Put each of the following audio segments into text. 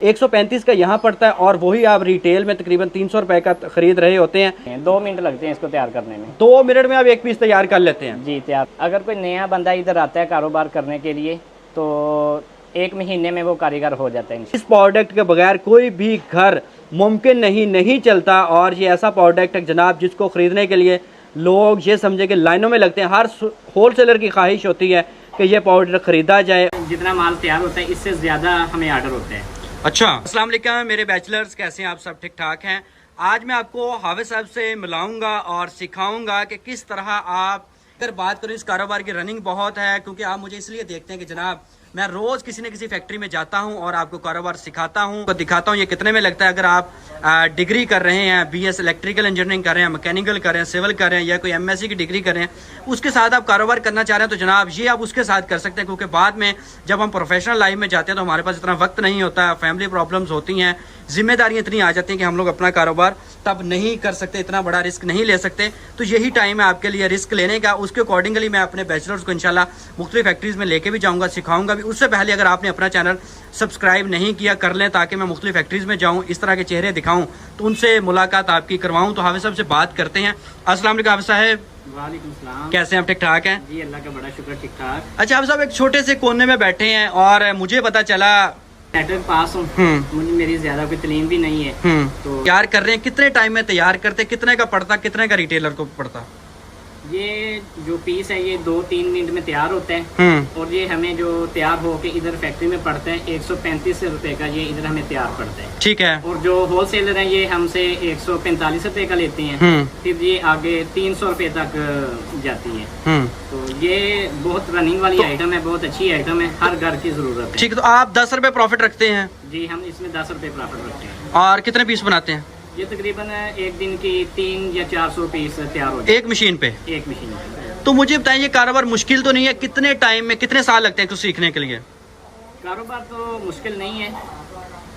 135 का यहाँ पड़ता है और वही आप रिटेल में तकरीबन 300 रुपए का खरीद रहे होते हैं। 2 मिनट लगते हैं इसको तैयार करने में। 2 मिनट में आप एक पीस तैयार कर लेते हैं? जी तैयार। अगर कोई नया बंदा इधर आता है कारोबार करने के लिए तो 1 महीने में वो कारीगर हो जाता है। इस प्रोडक्ट के बगैर कोई भी घर मुमकिन नहीं चलता। और ये ऐसा प्रोडक्ट है जनाब जिसको ख़रीदने के लिए लोग ये समझे कि लाइनों में लगते हैं। हर होलसेलर की ख्वाहिश होती है कि ये पाउडर ख़रीदा जाए। जितना माल तैयार होता है इससे ज़्यादा हमें ऑर्डर होते हैं। अच्छा, अस्सलाम वालेकुम मेरे बैचलर्स, कैसे हैं आप? सब ठीक ठाक हैं? आज मैं आपको हाफिज़ साहब से मिलाऊंगा और सिखाऊंगा कि किस तरह आप, अगर बात करूँ इस कारोबार की रनिंग बहुत है, क्योंकि आप मुझे इसलिए देखते हैं कि जनाब मैं रोज़ किसी न किसी फैक्ट्री में जाता हूं और आपको कारोबार सिखाता हूं, तो दिखाता हूं ये कितने में लगता है। अगर आप डिग्री कर रहे हैं, BS इलेक्ट्रिकल इंजीनियरिंग कर रहे हैं, मैकेनिकल कर रहे हैं, सिविल कर रहे हैं या कोई MSc की डिग्री कर रहे हैं, उसके साथ आप कारोबार करना चाह रहे हैं तो जनाब ये आप उसके साथ कर सकते हैं। क्योंकि बाद में जब हम प्रोफेशनल लाइफ में जाते हैं तो हमारे पास इतना वक्त नहीं होता, फैमिली प्रॉब्लम्स होती हैं, जिम्मेदारियाँ इतनी आ जाती हैं कि हम लोग अपना कारोबार तब नहीं कर सकते, इतना बड़ा रिस्क नहीं ले सकते। तो यही टाइम है आपके लिए रिस्क लेने का। उसके अकॉर्डिंगली मैं अपने बैचलर्स को इंशाल्लाह मुख्तलिफ फैक्ट्रीज़ में लेके भी जाऊँगा, सिखाऊंगा भी। उससे पहले अगर आपने अपना चैनल सब्सक्राइब नहीं किया, कर लें, ताकि मैं मुख्तलिफ फैक्ट्रीज़ में जाऊँ, इस तरह के चेहरे दिखाऊँ, तो उनसे मुलाकात आपकी करवाऊँ। तो हाफिज़ साहब से बात करते हैं। अस्सलाम वालेकुम हाफिज़ साहब। वालेकुम सलाम। कैसे हैं आप? ठीक ठाक हैं? जी अल्लाह का बड़ा शुक्र, ठीक ठाक। अच्छा हाफिज़ साहब, एक छोटे से कोने में बैठे हैं और मुझे पता चला नेटवर्क पास हूँ, मुझे मेरी ज्यादा कोई तलीम भी नहीं है। तो तैयार कर रहे हैं, कितने टाइम में तैयार करते, कितने का पड़ता, कितने का रिटेलर को पड़ता? ये जो पीस है ये 2-3 मिनट में तैयार होता है और ये हमें जो तैयार होके इधर फैक्ट्री में पड़ता है 135 रुपए का, ये इधर हमें तैयार पड़ता है। ठीक है। और जो होलसेलर है ये हमसे 145 रुपए का लेते हैं, फिर ये आगे 300 रुपए तक जाती है। तो ये बहुत रनिंग वाली आइटम है, बहुत अच्छी आइटम है, हर घर की जरूरत है। ठीक है, तो आप 10 रुपए प्रॉफिट रखते हैं? जी हम इसमें 10 रुपए प्रॉफिट रखते हैं। और कितने पीस बनाते हैं? ये तकरीबन एक दिन की 300 या 400 पीस तैयार हो जाए एक मशीन पे? एक मशीन पे। तो मुझे बताइए, ये कारोबार मुश्किल तो नहीं है? कितने टाइम में, कितने साल लगते हैं कुछ सीखने के लिए? कारोबार तो मुश्किल नहीं है,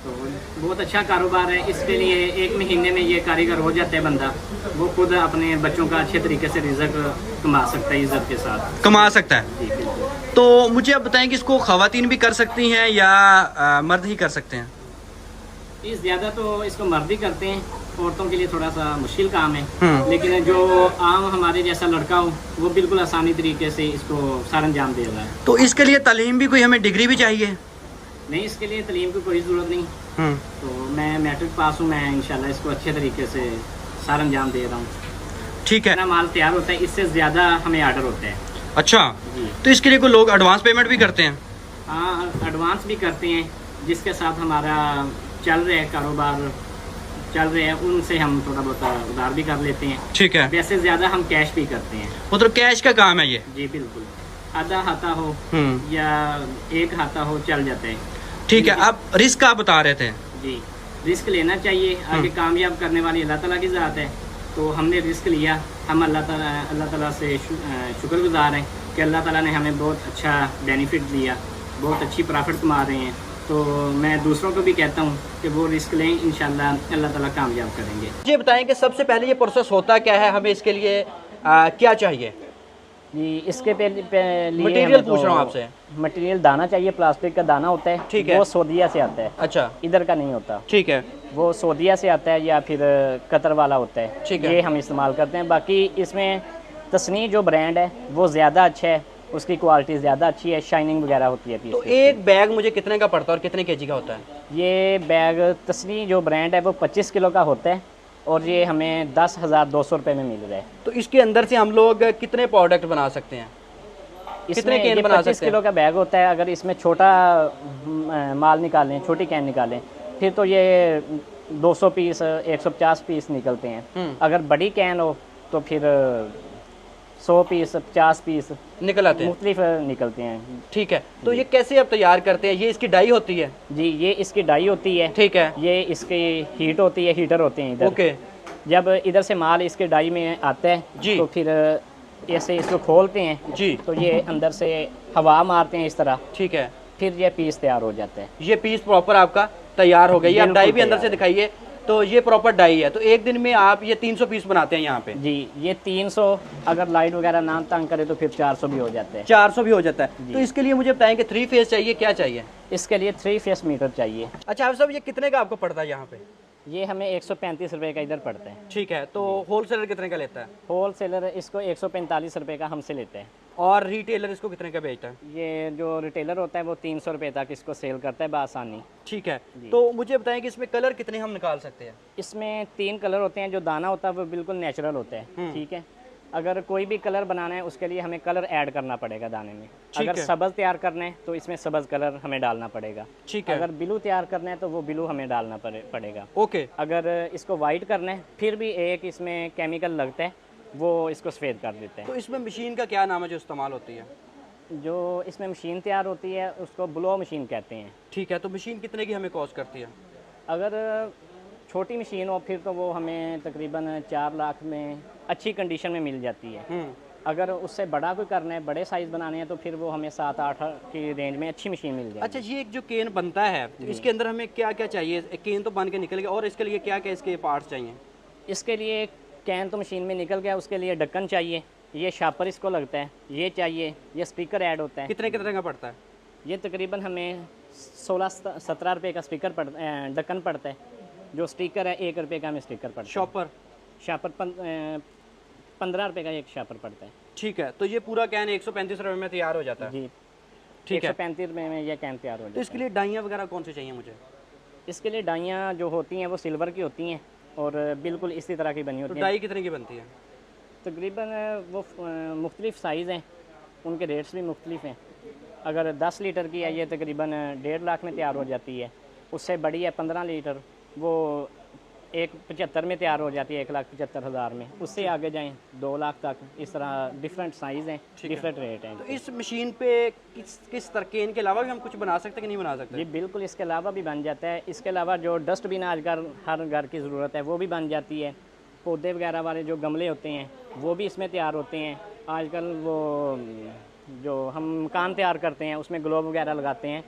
तो बहुत अच्छा कारोबार है। इसके लिए 1 महीने में ये कारीगर हो जाता है बंदा, वो खुद अपने बच्चों का अच्छे तरीके से रिज़्क कमा सकता है, इज्जत के साथ कमा सकता है। जी बिल्कुल। तो मुझे आप बताएं कि इसको ख़वातीन भी कर सकती हैं या मर्द ही कर सकते हैं? इस ज़्यादा तो इसको मर्द ही करते हैं, औरतों के लिए थोड़ा सा मुश्किल काम है। लेकिन जो आम हमारे जैसा लड़का हो वो बिल्कुल आसानी तरीके से इसको सारा अंजाम दे रहा है। तो इसके लिए तालीम भी, कोई हमें डिग्री भी चाहिए? नहीं, इसके लिए तालीम की कोई ज़रूरत नहीं। तो मैं मैट्रिक पास हूँ, मैं इंशाल्लाह इसको अच्छे तरीके से सारा अंजाम दे रहा हूँ। ठीक है। ना माल तैयार होता है, इससे ज़्यादा हमें आर्डर होता है। अच्छा जी। तो इसके लिए कोई लोग एडवांस पेमेंट भी करते हैं? हाँ, एडवांस भी करते हैं। जिसके साथ हमारा चल रहा है, कारोबार चल रहे हैं, उनसे हम थोड़ा बहुत उधार भी कर लेते हैं। ठीक है। वैसे ज़्यादा हम कैश भी करते हैं। मतलब कैश का काम है ये? जी बिल्कुल, आधा हाथा हो या एक हाथा हो चल जाता है। ठीक है। अब रिस्क आप बता रहे थे? जी, रिस्क लेना चाहिए, आगे कामयाब करने वाली अल्लाह ताला की ज़ात है। तो हमने रिस्क लिया, हम अल्लाह ताला से शुक्रगुजार हैं कि अल्लाह ताला ने हमें बहुत अच्छा बेनिफिट दिया, बहुत अच्छी प्रॉफिट कमा रहे हैं। तो मैं दूसरों को भी कहता हूँ कि वो रिस्क लें, इंशाल्लाह अल्लाह ताला कामयाब करेंगे। ये बताएं कि सबसे पहले ये प्रोसेस होता क्या है, हमें इसके लिए क्या चाहिए? जी इसके लिए मटेरियल पूछ रहा हूँ आपसे। मटेरियल दाना चाहिए, प्लास्टिक का दाना होता है। ठीक है। वो सऊदीया से आता है। अच्छा। इधर का नहीं होता। ठीक है। वो सऊदीया से आता है या फिर कतर वाला होता है। ठीक है। ये हम इस्तेमाल करते हैं। बाकी इसमें तस्नी जो ब्रांड है वो ज़्यादा अच्छा है, उसकी क्वालिटी ज़्यादा अच्छी है, शाइनिंग वगैरह होती है। तो एक बैग मुझे कितने का पड़ता है और कितने केजी का होता है? ये बैग तस्नी जो ब्रांड है वो 25 किलो का होता है और ये हमें 10,200 रुपये में मिल रहा है। तो इसके अंदर से हम लोग कितने प्रोडक्ट बना सकते हैं? कितने कैन बना सकते हैं? 25 किलो का बैग होता है। अगर इसमें छोटा माल निकालें, छोटी कैन निकालें, फिर तो ये 200 पीस 150 पीस निकलते हैं। अगर बड़ी कैन हो तो फिर 100 पीस 50 पीस निकल आते हैं, मुख्तलिफ निकलते हैं। ठीक है। तो ये कैसे आप तैयार करते हैं? ये इसकी डाई होती है? जी ये इसकी डाई होती है। ठीक है। ये इसकी हीट होती है, हीटर होते हैं इधर। ओके। जब इधर से माल इसके डाई में आता है जी, तो फिर ऐसे इसको खोलते हैं जी, तो ये अंदर से हवा मारते हैं इस तरह। ठीक है। फिर ये पीस तैयार हो जाता है। ये पीस प्रॉपर आपका तैयार हो गई। आप डाई भी अंदर से दिखाइए। तो ये प्रॉपर डाई है। तो एक दिन में आप ये 300 पीस बनाते हैं यहाँ पे? जी ये 300, अगर लाइट वगैरह ना तंग करे तो फिर 400 भी हो जाता है। 400 भी हो जाता है। तो इसके लिए मुझे बताएं कि 3 फेज चाहिए, क्या चाहिए? इसके लिए 3 फेस मीटर चाहिए। अच्छा हाफिज साहब, ये कितने का आपको पड़ता है यहाँ पे? ये हमें 135 रुपये का इधर पड़ता है। ठीक है, तो होलसेलर कितने का लेता है? होलसेलर इसको 145 रुपये का हमसे लेते हैं। और रिटेलर इसको कितने का बेचता है? ये जो रिटेलर होता है वो 300 रुपये तक इसको सेल करता है बआसानी। ठीक है, तो मुझे बताएं कि इसमें कलर कितने हम निकाल सकते हैं? इसमें 3 कलर होते हैं। जो दाना होता है वो बिल्कुल नेचुरल होता है, ठीक है। अगर कोई भी कलर बनाना है उसके लिए हमें कलर ऐड करना पड़ेगा दाने में। अगर सब्ज़ तैयार करना है तो इसमें सब्ज़ कलर हमें डालना पड़ेगा। ठीक है। अगर ब्लू तैयार करना है तो वो ब्लू हमें डालना पड़ेगा। ओके। अगर इसको वाइट करना है फिर भी एक इसमें केमिकल लगता है, वो इसको सफ़ेद कर देते हैं। तो इसमें मशीन का क्या नाम है जो इस्तेमाल होती है? जो इसमें मशीन तैयार होती है उसको ब्लो मशीन कहते हैं। ठीक है, तो मशीन कितने की हमें कॉस्ट करती है? अगर छोटी मशीन हो फिर तो वो हमें तकरीबन 4 लाख में अच्छी कंडीशन में मिल जाती है। अगर उससे बड़ा कोई करना है, बड़े साइज़ बनाने हैं, तो फिर वो हमें 7-8 की रेंज में अच्छी मशीन मिल जाएगी। अच्छा, ये एक जो केन बनता है तो इसके अंदर हमें क्या क्या चाहिए? केन तो बन के निकल गया, और इसके लिए क्या क्या इसके पार्ट्स चाहिए? इसके लिए कैन तो मशीन में निकल गया, उसके लिए ढक्कन चाहिए, ये शापर इसको लगता है, ये चाहिए, ये स्पीकर ऐड होता है। कितने कितने का पड़ता है? ये तकरीबन हमें 16-17 रुपये का ढक्कन पड़ता है। जो स्टिकर है 1 रुपये का हमें स्टिकर पड़ता है। शापर 15 रुपये का एक शापर पड़ता है। ठीक है, तो ये पूरा कैन 135 रुपये में तैयार हो जाता है? जी ठीक है। 135 रुपये में ये कैन तैयार हो जाता है। तो इसके लिए डाइयाँ वगैरह कौन सी चाहिए मुझे? इसके लिए डाइयाँ जो होती हैं वो सिल्वर की होती हैं और बिल्कुल इसी तरह की बनी होती हैं। तो डाई कितने की बनती है? तकरीबन वो मुख्तलिफ साइज़ हैं, उनके रेट्स भी मुख्तलिफ हैं। अगर 10 लीटर की है ये तकरीबन 1.5 लाख में तैयार हो जाती है। उससे बड़ी है 15 लीटर, वो 1.75 में तैयार हो जाती है, 1,75,000 में। उससे आगे जाएं 2 लाख तक। इस तरह डिफरेंट साइज़ हैं, डिफरेंट रेट हैं। तो इस मशीन पे किस तरह केन के अलावा भी हम कुछ बना सकते हैं कि नहीं बना सकते? जी बिल्कुल, इसके अलावा भी बन जाता है। इसके अलावा जो डस्टबिन आजकल हर घर की ज़रूरत है वो भी बन जाती है। पौधे वगैरह वाले जो गमले होते हैं वो भी इसमें तैयार होते हैं। आजकल वो जो हम मकान तैयार करते हैं उसमें ग्लोब वगैरह लगाते हैं,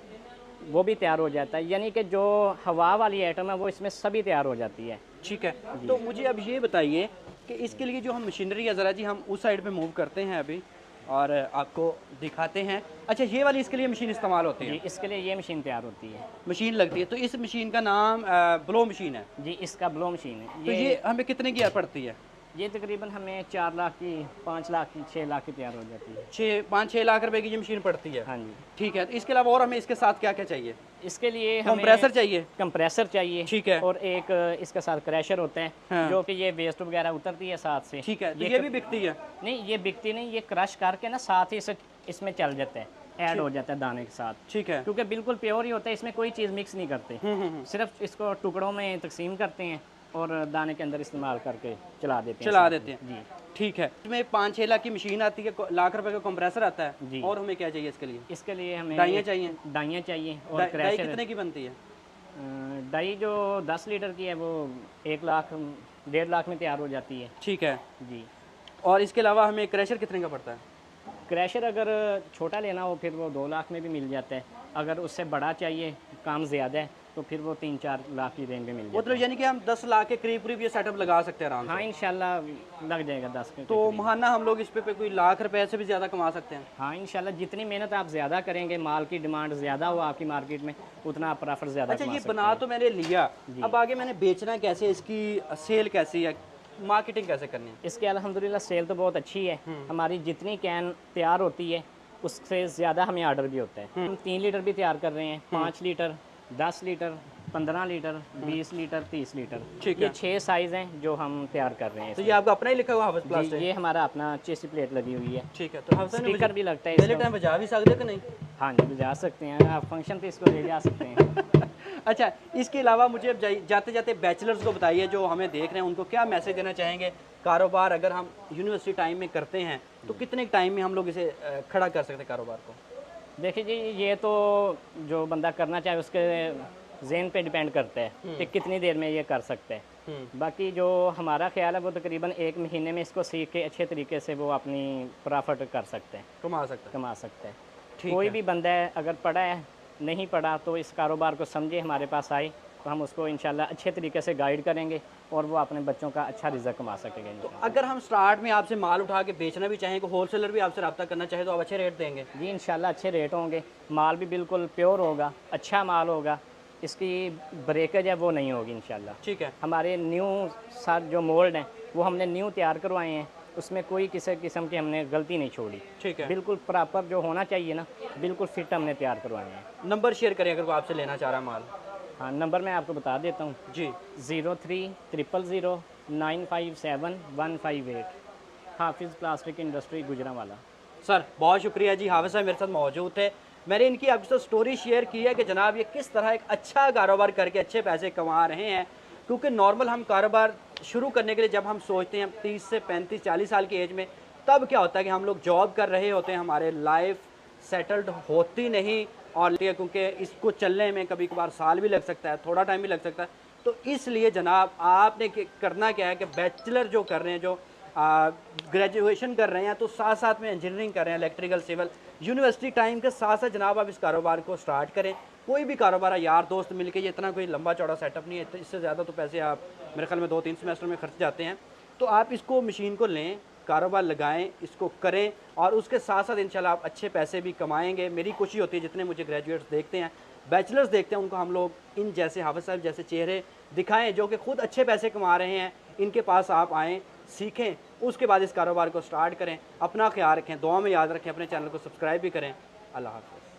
वो भी तैयार हो जाता है। यानी कि जो हवा वाली आइटम है वो इसमें सभी तैयार हो जाती है। ठीक है, तो मुझे अब ये बताइए कि इसके लिए जो हम मशीनरी है, ज़रा जी हम उस साइड पे मूव करते हैं अभी और आपको दिखाते हैं। अच्छा, ये वाली इसके लिए मशीन इस्तेमाल होती है? इसके लिए ये मशीन तैयार होती है, मशीन लगती है। तो इस मशीन का नाम ब्लो मशीन है? जी इसका ब्लो मशीन है। तो ये हमें कितने की पड़ती है? ये तकरीबन हमें 4 लाख की, 5 लाख की, 6 लाख की तैयार हो जाती है। 5-6 लाख रुपए की ये मशीन पड़ती है? हाँ जी। ठीक है, तो इसके अलावा और हमें इसके साथ क्या क्या चाहिए? इसके लिए कंप्रेसर चाहिए? कंप्रेसर चाहिए, ठीक है। और एक इसके साथ क्रैशर होता है। हाँ। जो कि ये वेस्ट वगैरह उतरती है साथ से। ठीक है, तो ये भी बिकती है? नहीं, ये बिकती नहीं, ये क्रश करके ना साथ ही इसमें चल जाता है, ऐड हो जाता है दाने के साथ। ठीक है, क्योंकि बिल्कुल प्योर ही होता है, इसमें कोई चीज़ मिक्स नहीं करते। सिर्फ इसको टुकड़ों में तकसीम करते हैं और दाने के अंदर इस्तेमाल करके चला देते हैं जी। ठीक है, इसमें 5-6 लाख की मशीन आती है, लाख रुपए का कंप्रेसर आता है जी। और हमें क्या चाहिए इसके लिए? इसके लिए हमें डाइयाँ चाहिए और क्रैशर। कितने की बनती है डाई? जो 10 लीटर की है वो 1 लाख 1.5 लाख में तैयार हो जाती है। ठीक है जी। और इसके अलावा हमें क्रैशर कितने का पड़ता है? क्रैशर अगर छोटा लेना हो फिर वो 2 लाख में भी मिल जाता है। अगर उससे बड़ा चाहिए, काम ज़्यादा है, तो फिर वो 3-4 लाख की रेंज में मिल जाता है। मतलब यानी कि हम 10 लाख के करीब ये सेटअप लगा सकते हैं आराम से? हाँ इंशाल्लाह लग जाएगा 10 के। तो महाना हम लोग इस पे कोई लाख रुपए से भी ज़्यादा कमा सकते हैं? हाँ इंशाल्लाह, जितनी मेहनत आप ज़्यादा करेंगे, माल की डिमांड ज़्यादा हो आपकी मार्केट में, उतना आप प्रॉफिट ज़्यादा। अच्छा, ये बना तो मैंने लिया, अब आगे मैंने बेचना कैसे, इसकी सेल कैसी है, मार्केटिंग कैसे करनी है? इसके अल्हम्दुलिल्लाह सेल तो बहुत अच्छी है। हमारी जितनी कैन तैयार होती है उससे ज़्यादा हमें ऑर्डर भी होता है। हम 3 लीटर भी तैयार कर रहे हैं, 5 litre, 10 litre, 15 litre, 20 litre, 30 litre. ठीक है, ये 6 साइज़ हैं जो हम तैयार कर रहे हैं। तो ये आपका अपना ही लिखा हुआ हाफिज़ प्लास्टिक? ये हमारा अपना चेसी प्लेट लगी हुई है। ठीक है, तो स्पीकर भी लगता है। पहले टाइम बजा भी सकते कि नहीं? हाँ जी, बजा सकते हैं, आप फंक्शन पे इसको ले जा सकते हैं। अच्छा, इसके अलावा मुझे अब जाते जाते बैचलर्स को बताइए जो हमें देख रहे हैं, उनको क्या मैसेज देना चाहेंगे? कारोबार अगर हम यूनिवर्सिटी टाइम में करते हैं तो कितने टाइम में हम लोग इसे खड़ा कर सकते हैं कारोबार को? देखिए जी, ये तो जो बंदा करना चाहे उसके ज़हन पे डिपेंड करता है कि कितनी देर में ये कर सकते हैं। बाकी जो हमारा ख्याल है वो तकरीबन 1 महीने में इसको सीख के अच्छे तरीके से वो अपनी प्रॉफिट कर सकते हैं, कमा सकते हैं। कोई भी बंदा है अगर पढ़ा है, नहीं पढ़ा तो इस कारोबार को समझे, हमारे पास आए तो हम उसको इंशाल्लाह अच्छे तरीके से गाइड करेंगे और वो अपने बच्चों का अच्छा रिजल्ट कमा सकेंगे इंशाल्लाह। अगर हम स्टार्ट में आपसे माल उठा के बेचना भी चाहें, को होलसेलर भी आपसे रब्ता करना चाहे तो आप अच्छे रेट देंगे? जी इंशाल्लाह अच्छे रेट होंगे, माल भी बिल्कुल प्योर होगा, अच्छा माल होगा, इसकी ब्रेकेज है वो नहीं होगी इंशाल्लाह। ठीक है। हमारे न्यू सारे जो मोल्ड हैं वो हमने न्यू तैयार करवाए हैं, उसमें कोई किसी किस्म की हमने गलती नहीं छोड़ी। ठीक है। बिल्कुल प्रॉपर जो होना चाहिए ना, बिल्कुल फिट हमने तैयार करवाए हैं। नंबर शेयर करें अगर वो आपसे लेना चाह रहा है माल। हाँ नंबर मैं आपको बता देता हूँ जी। 03000957 158। हाफिज़ प्लास्टिक इंडस्ट्री गुजरांवाला। सर बहुत शुक्रिया जी, हाफिज़ साहब मेरे साथ मौजूद थे। मैंने इनकी आपके साथ स्टोरी शेयर की है कि जनाब ये किस तरह एक अच्छा कारोबार करके अच्छे पैसे कमा रहे हैं। क्योंकि नॉर्मल हम कारोबार शुरू करने के लिए जब हम सोचते हैं 30 से 35 40 साल की एज में, तब क्या होता है कि हम लोग जॉब कर रहे होते हैं, हमारे लाइफ सेटल्ड होती नहीं, और क्योंकि इसको चलने में कभी कभार साल भी लग सकता है, थोड़ा टाइम भी लग सकता है। तो इसलिए जनाब आपने करना क्या है कि बैचलर जो कर रहे हैं, जो ग्रेजुएशन कर रहे हैं, तो साथ साथ में इंजीनियरिंग कर रहे हैं, इलेक्ट्रिकल सिविल, यूनिवर्सिटी टाइम के साथ साथ जनाब आप इस कारोबार को स्टार्ट करें। कोई भी कारोबार है, यार दोस्त मिलके, ये इतना कोई लंबा चौड़ा सेटअप नहीं है, तो इससे ज़्यादा तो पैसे आप मेरे ख्याल में 2-3 सेमेस्टर में खर्च जाते हैं। तो आप इसको मशीन को लें, कारोबार लगाएं, इसको करें, और उसके साथ साथ इंशाल्लाह आप अच्छे पैसे भी कमाएंगे। मेरी खुशी होती है जितने मुझे ग्रेजुएट्स देखते हैं, बैचलर्स देखते हैं, उनको हम लोग इन जैसे हाफिज़ साहब जैसे चेहरे दिखाएं जो कि खुद अच्छे पैसे कमा रहे हैं। इनके पास आप आएँ, सीखें, उसके बाद इस कारोबार को स्टार्ट करें। अपना ख्याल रखें, दुआ में याद रखें, अपने चैनल को सब्सक्राइब भी करें। अल्लाह हाफ़िज़।